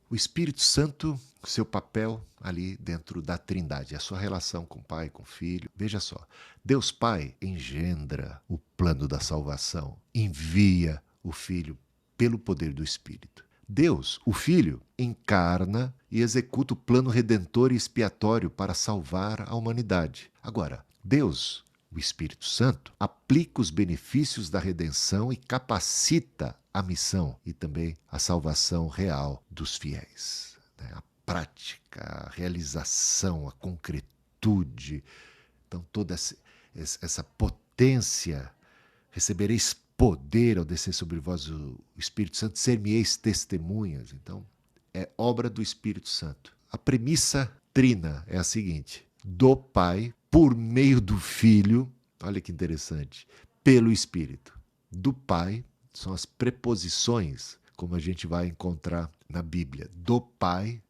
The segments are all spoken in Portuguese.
O Espírito Santo, seu papel ali dentro da Trindade, a sua relação com o Pai, com o Filho. Veja só, Deus Pai engendra o plano da salvação, envia o Filho pelo poder do Espírito. Deus, o Filho, encarna e executa o plano redentor e expiatório para salvar a humanidade. Agora, Deus, o Espírito Santo, aplica os benefícios da redenção e capacita a missão e também a salvação real dos fiéis. A prática, a realização, a concretude. Então, toda essa potência, recebereis poder ao descer sobre vós o Espírito Santo, ser-me-eis testemunhas. Então, é obra do Espírito Santo. A premissa trina é a seguinte: do Pai, por meio do Filho, olha que interessante, pelo Espírito. Do Pai, são as preposições, como a gente vai encontrar na Bíblia. Do Pai,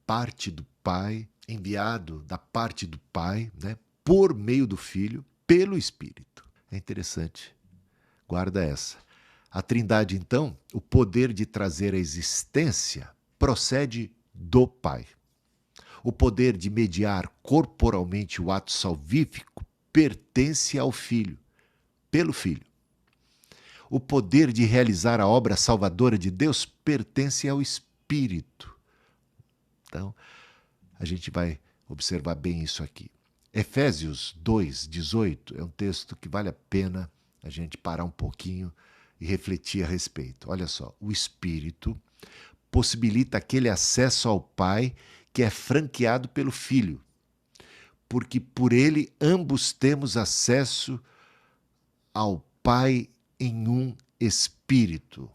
parte do Pai, enviado da parte do Pai, né? Por meio do Filho, pelo Espírito. É interessante. Guarda essa. A Trindade, então, o poder de trazer a existência procede do Pai. O poder de mediar corporalmente o ato salvífico pertence ao Filho, pelo Filho. O poder de realizar a obra salvadora de Deus pertence ao Espírito. Então, a gente vai observar bem isso aqui. Efésios 2:18 é um texto que vale a pena a gente parar um pouquinho e refletir a respeito. Olha só, o Espírito possibilita aquele acesso ao Pai que é franqueado pelo Filho, porque por ele ambos temos acesso ao Pai em um Espírito.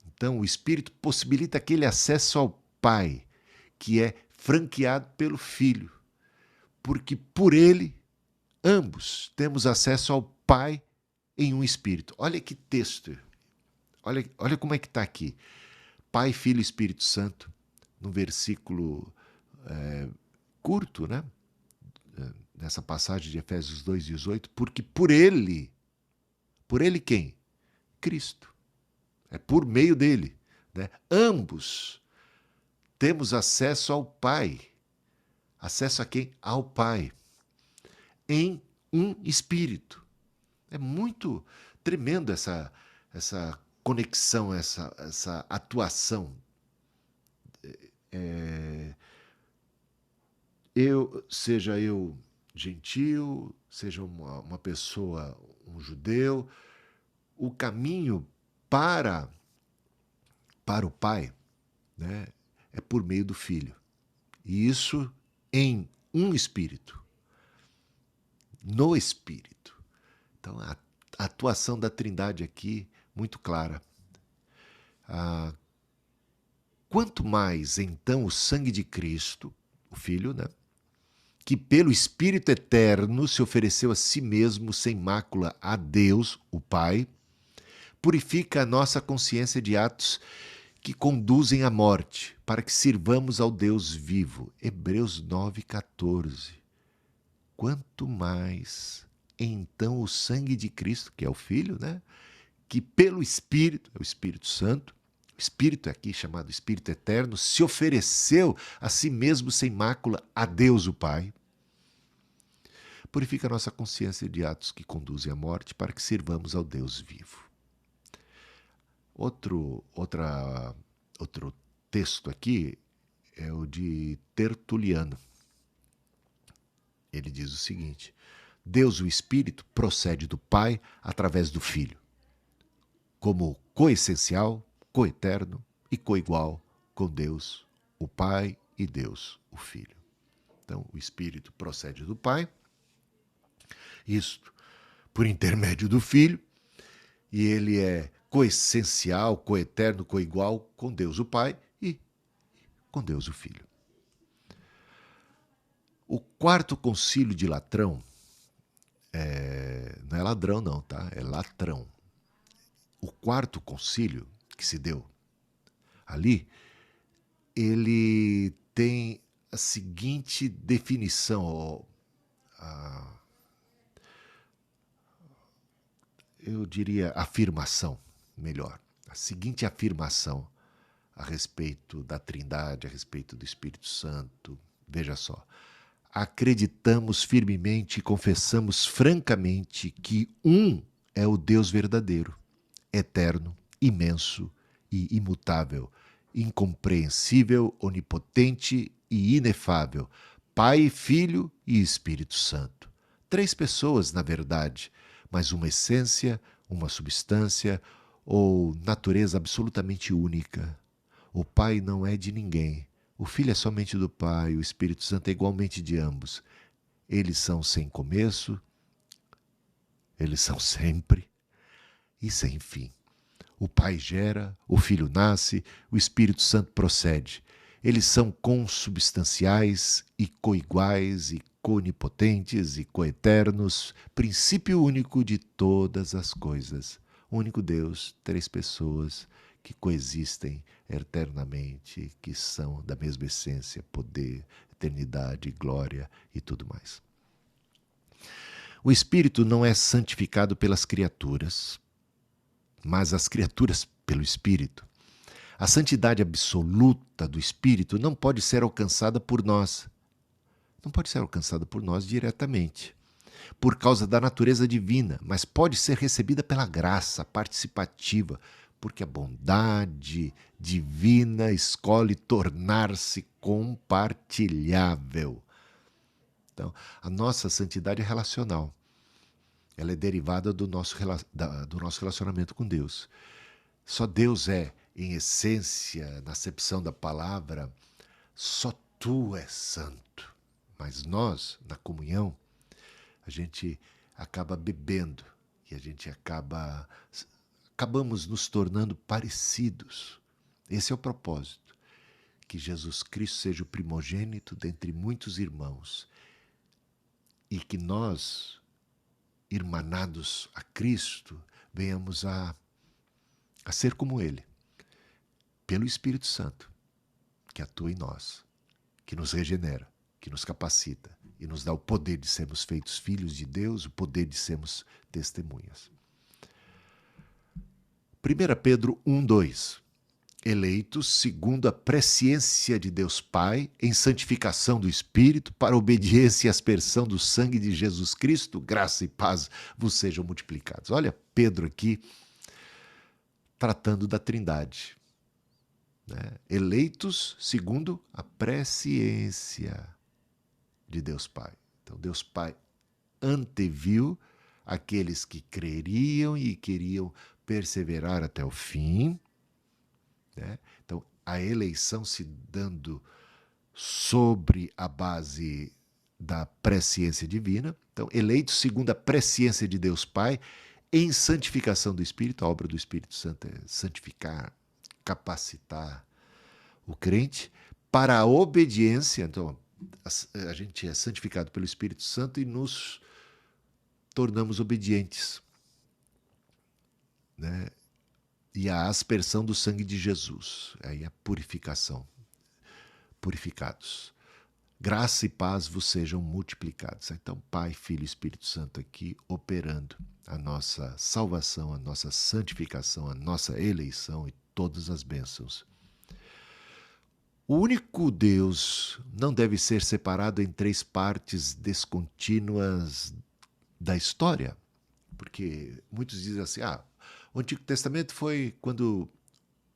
Então, o Espírito possibilita aquele acesso ao Pai que é franqueado pelo Filho, porque por ele ambos temos acesso ao Pai em um Espírito. Olha que texto, olha como é que está aqui. Pai, Filho e Espírito Santo, num versículo curto, né? Nessa passagem de Efésios 2:18, porque por ele quem? Cristo. É por meio dele, né? Ambos temos acesso ao Pai. Acesso a quem? Ao Pai. Em um Espírito. É muito tremendo essa conexão, essa atuação. Seja eu gentil, seja uma pessoa, um judeu, o caminho para o Pai, né, é por meio do Filho. E isso em um Espírito. No Espírito. Então, a atuação da Trindade aqui, muito clara. Quanto mais, então, o sangue de Cristo, o Filho, né, que pelo Espírito Eterno se ofereceu a si mesmo sem mácula a Deus, o Pai, purifica a nossa consciência de atos que conduzem à morte, para que sirvamos ao Deus vivo. Hebreus 9:14. Quanto mais, então, o sangue de Cristo, que é o Filho, né, que pelo Espírito, é o Espírito Santo, o Espírito aqui chamado Espírito Eterno, se ofereceu a si mesmo sem mácula a Deus o Pai, purifica a nossa consciência de atos que conduzem à morte para que sirvamos ao Deus vivo. Outro texto aqui é o de Tertuliano. Ele diz o seguinte: Deus, o Espírito, procede do Pai através do Filho, como coessencial, coeterno e coigual com Deus, o Pai, e Deus, o Filho. Então, o Espírito procede do Pai, isto por intermédio do Filho, e ele é coessencial, coeterno, coigual com Deus, o Pai, e com Deus, o Filho. O quarto concílio de Latrão, não é ladrão não, tá? É latrão. O quarto concílio que se deu ali, ele tem a seguinte definição, eu diria afirmação, melhor. A seguinte afirmação a respeito da Trindade, a respeito do Espírito Santo. Veja só. Acreditamos firmemente e confessamos francamente que um é o Deus verdadeiro, eterno, imenso e imutável, incompreensível, onipotente e inefável, Pai, Filho e Espírito Santo. Três pessoas, na verdade, mas uma essência, uma substância ou natureza absolutamente única. O Pai não é de ninguém. O Filho é somente do Pai, o Espírito Santo é igualmente de ambos. Eles são sem começo, eles são sempre e sem fim. O Pai gera, o Filho nasce, o Espírito Santo procede. Eles são consubstanciais e coiguais e conipotentes e coeternos, princípio único de todas as coisas. Único Deus, três pessoas que coexistem eternamente, que são da mesma essência, poder, eternidade, glória e tudo mais. O Espírito não é santificado pelas criaturas, mas as criaturas pelo Espírito. A santidade absoluta do Espírito não pode ser alcançada por nós. Não pode ser alcançada por nós diretamente, por causa da natureza divina, mas pode ser recebida pela graça participativa, porque a bondade divina escolhe tornar-se compartilhável. Então, a nossa santidade é relacional. Ela é derivada do nosso relacionamento com Deus. Só Deus é, em essência, na acepção da palavra, só tu és santo. Mas nós, na comunhão, a gente acaba bebendo e a gente acabamos nos tornando parecidos. Esse é o propósito, que Jesus Cristo seja o primogênito dentre muitos irmãos e que nós, irmanados a Cristo, venhamos a ser como Ele, pelo Espírito Santo, que atua em nós, que nos regenera, que nos capacita e nos dá o poder de sermos feitos filhos de Deus, o poder de sermos testemunhas. 1 Pedro 1:2. Eleitos segundo a presciência de Deus Pai, em santificação do Espírito, para obediência e aspersão do sangue de Jesus Cristo, graça e paz vos sejam multiplicados. Olha Pedro aqui, tratando da Trindade. Né? Eleitos segundo a presciência de Deus Pai. Então Deus Pai anteviu aqueles que creriam e queriam perseverar até o fim. Né? Então, a eleição se dando sobre a base da presciência divina. Então, eleitos segundo a presciência de Deus Pai, em santificação do Espírito. A obra do Espírito Santo é santificar, capacitar o crente para a obediência. Então, a gente é santificado pelo Espírito Santo e nos tornamos obedientes, né? E a aspersão do sangue de Jesus, aí a purificação, purificados. Graça e paz vos sejam multiplicados. Então, Pai, Filho e Espírito Santo aqui operando a nossa salvação, a nossa santificação, a nossa eleição e todas as bênçãos. O único Deus não deve ser separado em três partes descontínuas da história, porque muitos dizem assim, o Antigo Testamento foi quando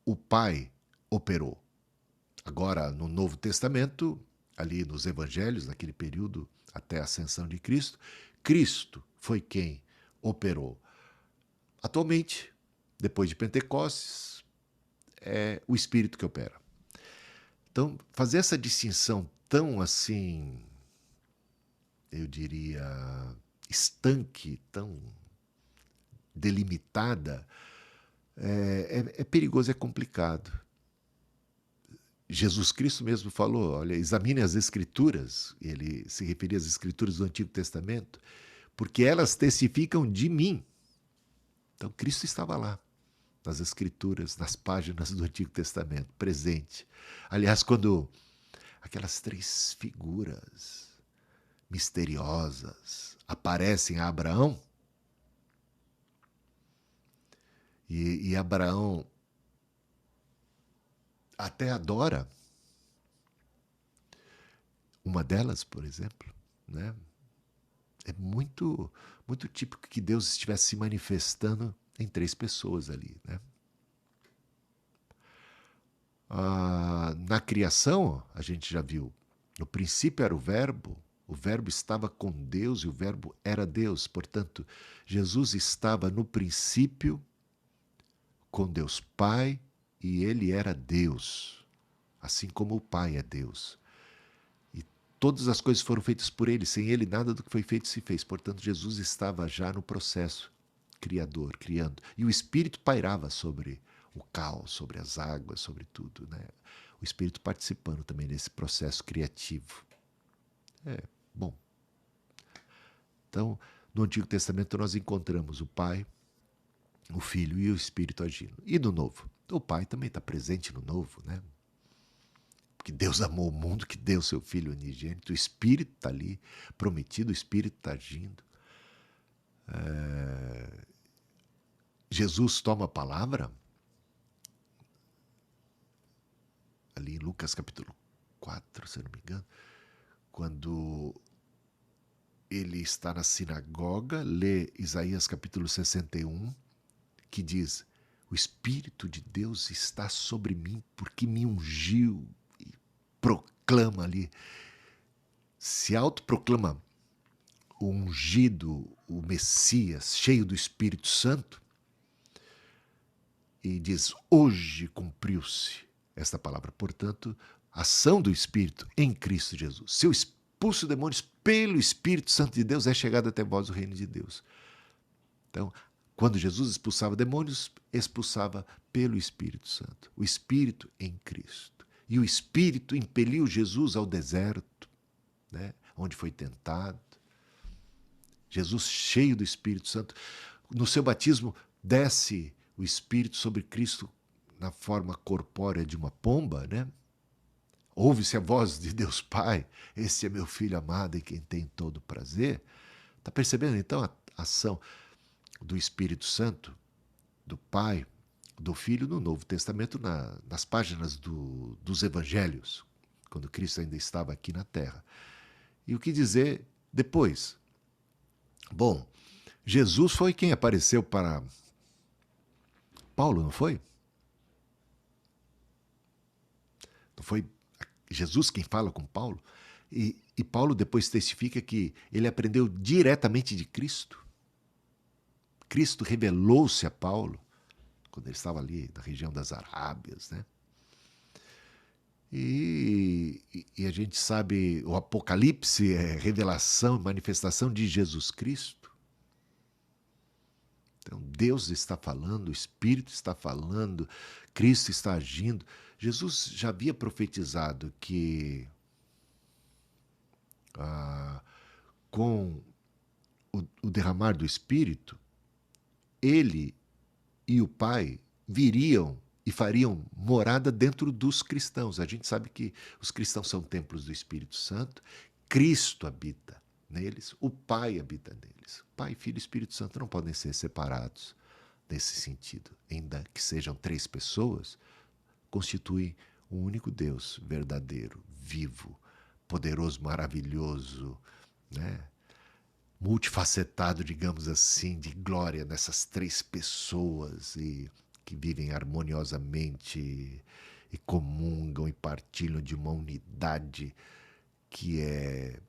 o Pai operou. Agora, no Novo Testamento, ali nos Evangelhos, naquele período até a ascensão de Cristo, Cristo foi quem operou. Atualmente, depois de Pentecostes, é o Espírito que opera. Então, fazer essa distinção tão assim, eu diria, estanque, tão delimitada, é perigoso, é complicado. Jesus Cristo mesmo falou, olha, examine as Escrituras, ele se referia às Escrituras do Antigo Testamento, porque elas testificam de mim. Então Cristo estava lá, nas Escrituras, nas páginas do Antigo Testamento, presente. Aliás, quando aquelas três figuras misteriosas aparecem a Abraão, e Abraão até adora. Uma delas, por exemplo, né? É muito, muito típico que Deus estivesse se manifestando em 3 pessoas ali, né? Na criação, a gente já viu, no princípio era o verbo estava com Deus e o verbo era Deus. Portanto, Jesus estava no princípio com Deus Pai e ele era Deus, assim como o Pai é Deus. E todas as coisas foram feitas por ele, sem ele nada do que foi feito se fez. Portanto, Jesus estava já no processo criador, criando. E o Espírito pairava sobre o caos, sobre as águas, sobre tudo, né? O Espírito participando também desse processo criativo. Bom, então, no Antigo Testamento nós encontramos o Pai, o Filho e o Espírito agindo. E no Novo? O Pai também está presente no Novo, né? Porque Deus amou o mundo, que deu seu Filho unigênito, o Espírito está ali, prometido, o Espírito está agindo. Jesus toma a palavra, ali em Lucas capítulo 4, se eu não me engano, quando ele está na sinagoga, lê Isaías capítulo 61, que diz: o Espírito de Deus está sobre mim porque me ungiu, e proclama ali, se autoproclama o ungido, o Messias, cheio do Espírito Santo, e diz: hoje cumpriu-se esta palavra. Portanto, ação do Espírito em Cristo Jesus. Se eu expulso demônios pelo Espírito Santo de Deus, é chegado até vós o reino de Deus. Então, quando Jesus expulsava demônios, expulsava pelo Espírito Santo. O Espírito em Cristo. E o Espírito impeliu Jesus ao deserto, né, onde foi tentado. Jesus, cheio do Espírito Santo, no seu batismo, desce o Espírito sobre Cristo na forma corpórea de uma pomba, né? Ouve-se a voz de Deus Pai: esse é meu Filho amado em quem tem todo prazer. Está percebendo, então, a ação do Espírito Santo, do Pai, do Filho no Novo Testamento, nas páginas dos Evangelhos, quando Cristo ainda estava aqui na Terra. E o que dizer depois? Bom, Jesus foi quem apareceu para Paulo, não foi? Não foi Jesus quem fala com Paulo? E Paulo depois testifica que ele aprendeu diretamente de Cristo. Cristo revelou-se a Paulo quando ele estava ali na região das Arábias, né? E a gente sabe, o Apocalipse é revelação, manifestação de Jesus Cristo. Então, Deus está falando, o Espírito está falando, Cristo está agindo. Jesus já havia profetizado que com o derramar do Espírito, ele e o Pai viriam e fariam morada dentro dos cristãos. A gente sabe que os cristãos são templos do Espírito Santo, Cristo habita neles, o Pai habita neles. Pai, Filho e Espírito Santo não podem ser separados nesse sentido. Ainda que sejam 3 pessoas, constituem um único Deus verdadeiro, vivo, poderoso, maravilhoso, né? Multifacetado, digamos assim, de glória nessas 3 pessoas e que vivem harmoniosamente e comungam e partilham de uma unidade que é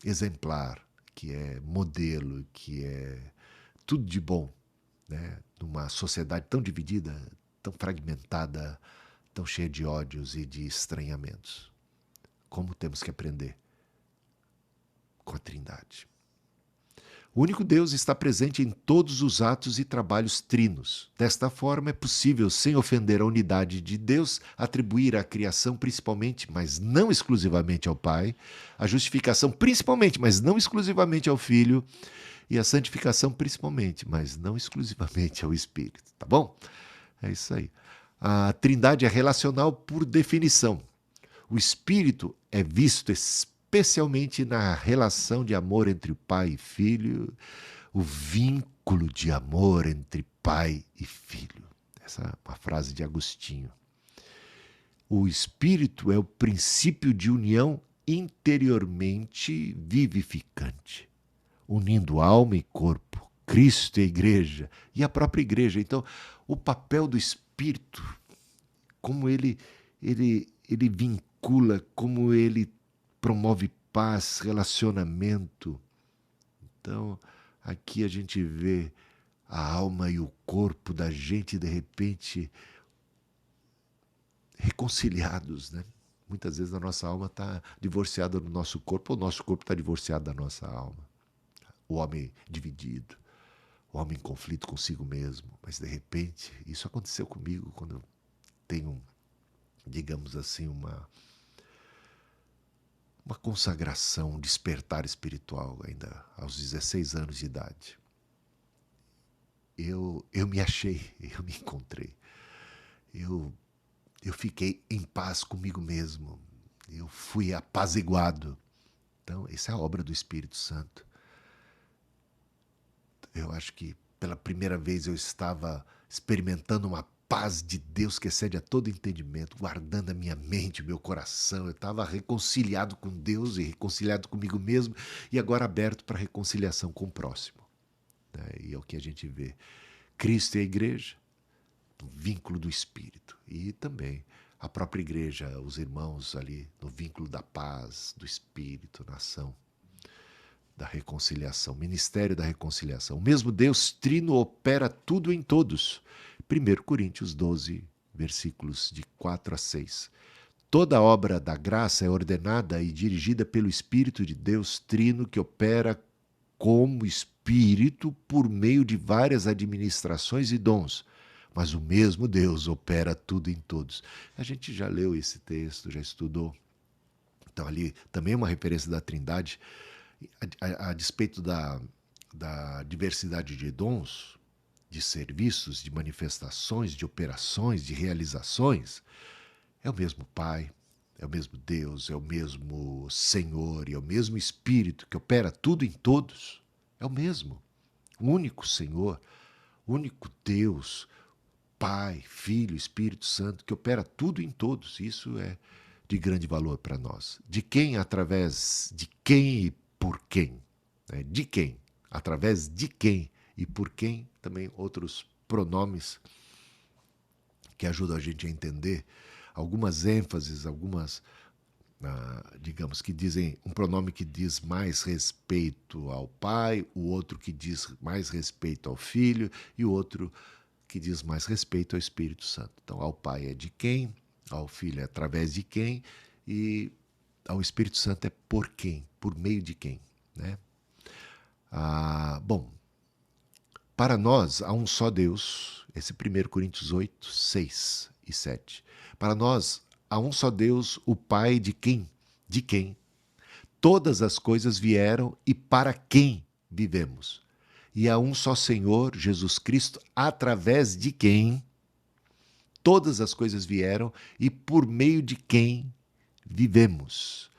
exemplar, que é modelo, que é tudo de bom, né? Numa sociedade tão dividida, tão fragmentada, tão cheia de ódios e de estranhamentos. Como temos que aprender com a Trindade. O único Deus está presente em todos os atos e trabalhos trinos. Desta forma, é possível, sem ofender a unidade de Deus, atribuir à criação principalmente, mas não exclusivamente ao Pai, a justificação principalmente, mas não exclusivamente ao Filho, e a santificação principalmente, mas não exclusivamente ao Espírito. Tá bom? É isso aí. A Trindade é relacional por definição. O Espírito é visto especialmente na relação de amor entre pai e filho, o vínculo de amor entre pai e filho. Essa é uma frase de Agostinho. O Espírito é o princípio de união interiormente vivificante, unindo alma e corpo, Cristo e a igreja, e a própria igreja. Então, o papel do Espírito, como ele vincula, como ele promove paz, relacionamento. Então, aqui a gente vê a alma e o corpo da gente, de repente, reconciliados, né? Muitas vezes a nossa alma está divorciada do nosso corpo, ou o nosso corpo está divorciado da nossa alma. O homem dividido, o homem em conflito consigo mesmo. Mas, de repente, isso aconteceu comigo quando eu tenho, digamos assim, uma consagração, um despertar espiritual, ainda aos 16 anos de idade. Eu me achei, eu me encontrei. Eu fiquei em paz comigo mesmo. Eu fui apaziguado. Então, essa é a obra do Espírito Santo. Eu acho que pela primeira vez eu estava experimentando uma paz de Deus que excede a todo entendimento, guardando a minha mente, o meu coração. Eu estava reconciliado com Deus e reconciliado comigo mesmo, e agora aberto para a reconciliação com o próximo. E é o que a gente vê. Cristo e a igreja, no vínculo do Espírito. E também a própria igreja, os irmãos ali, no vínculo da paz, do Espírito, na ação da reconciliação, ministério da reconciliação. O mesmo Deus trino opera tudo em todos. 1 Coríntios 12, versículos de 4 a 6. Toda obra da graça é ordenada e dirigida pelo Espírito de Deus trino que opera como Espírito por meio de várias administrações e dons. Mas o mesmo Deus opera tudo em todos. A gente já leu esse texto, já estudou. Então ali também é uma referência da Trindade. A despeito da diversidade de dons, de serviços, de manifestações, de operações, de realizações, é o mesmo Pai, é o mesmo Deus, é o mesmo Senhor e é o mesmo Espírito que opera tudo em todos. É o mesmo, o único Senhor, o único Deus, Pai, Filho, Espírito Santo, que opera tudo em todos. Isso é de grande valor para nós. De quem, através de quem e por quem? De quem? Através de quem e por quem? Também outros pronomes que ajudam a gente a entender. Algumas ênfases, algumas, digamos, que dizem um pronome que diz mais respeito ao Pai, o outro que diz mais respeito ao Filho e o outro que diz mais respeito ao Espírito Santo. Então, ao Pai é de quem, ao Filho é através de quem e ao Espírito Santo é por quem, por meio de quem, né? Bom, para nós há um só Deus, esse 1 Coríntios 8, 6 e 7. Para nós há um só Deus, o Pai de quem todas as coisas vieram e para quem vivemos. E há um só Senhor, Jesus Cristo, através de quem todas as coisas vieram e por meio de quem vivemos.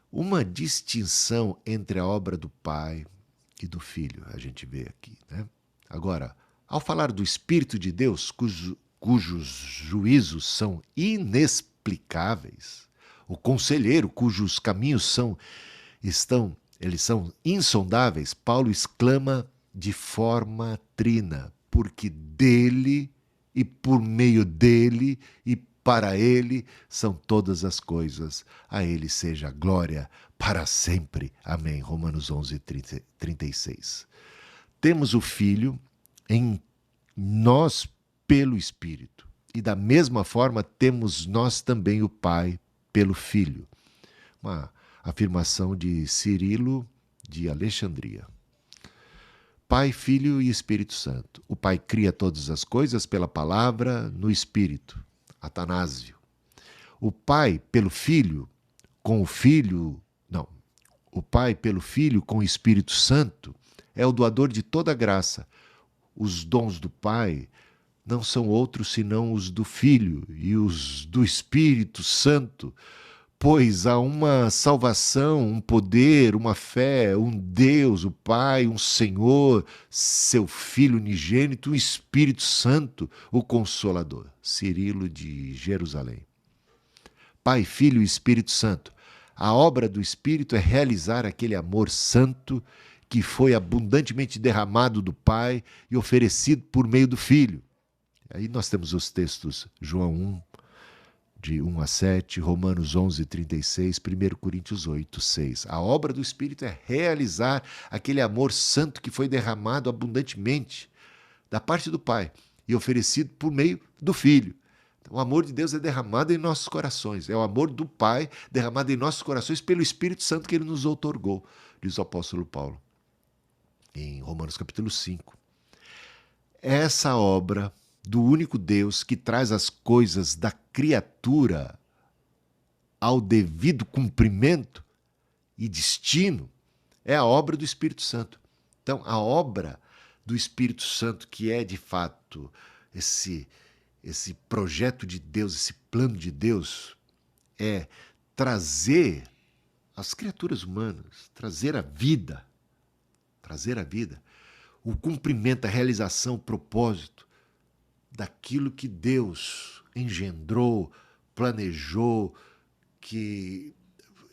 Uma distinção entre a obra do Pai e do Filho, a gente vê aqui, né? Agora, ao falar do Espírito de Deus, cujos juízos são inexplicáveis, o conselheiro cujos caminhos são insondáveis, Paulo exclama de forma trina, porque dele e por meio dele e para ele são todas as coisas. A ele seja a glória para sempre. Amém. Romanos 11, 36. Temos o Filho em nós pelo Espírito. E da mesma forma temos nós também o Pai pelo Filho. Uma afirmação de Cirilo de Alexandria. Pai, Filho e Espírito Santo. O Pai cria todas as coisas pela palavra no Espírito. Atanásio. O Pai pelo Filho, com o Filho... Não. O Pai pelo Filho, com o Espírito Santo, é o doador de toda graça. Os dons do Pai não são outros senão os do Filho e os do Espírito Santo, pois há uma salvação, um poder, uma fé, um Deus, o Pai, um Senhor, seu Filho unigênito, o Espírito Santo, o Consolador. Cirilo de Jerusalém. Pai, Filho e Espírito Santo. A obra do Espírito é realizar aquele amor santo que foi abundantemente derramado do Pai e oferecido por meio do Filho. Aí nós temos os textos João 1, de 1 a 7, Romanos 11, 36, 1 Coríntios 8, 6. A obra do Espírito é realizar aquele amor santo que foi derramado abundantemente da parte do Pai e oferecido por meio do Filho. Então, o amor de Deus é derramado em nossos corações. É o amor do Pai derramado em nossos corações pelo Espírito Santo que Ele nos outorgou, diz o apóstolo Paulo, em Romanos capítulo 5. Essa obra do único Deus que traz as coisas da criatura ao devido cumprimento e destino é a obra do Espírito Santo. Então, a obra do Espírito Santo, que é de fato esse projeto de Deus, esse plano de Deus, é trazer as criaturas humanas, trazer a vida, o cumprimento, a realização, o propósito daquilo que Deus engendrou, planejou, que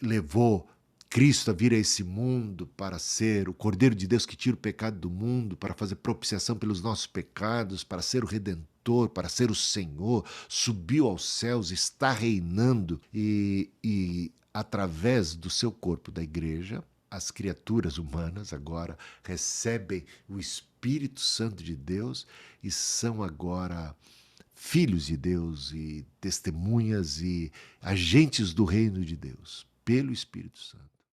levou Cristo a vir a esse mundo para ser o Cordeiro de Deus que tira o pecado do mundo, para fazer propiciação pelos nossos pecados, para ser o Redentor, para ser o Senhor, subiu aos céus, está reinando e através do seu corpo, da igreja, as criaturas humanas agora recebem o Espírito Santo de Deus e são agora filhos de Deus e testemunhas e agentes do reino de Deus, pelo Espírito Santo.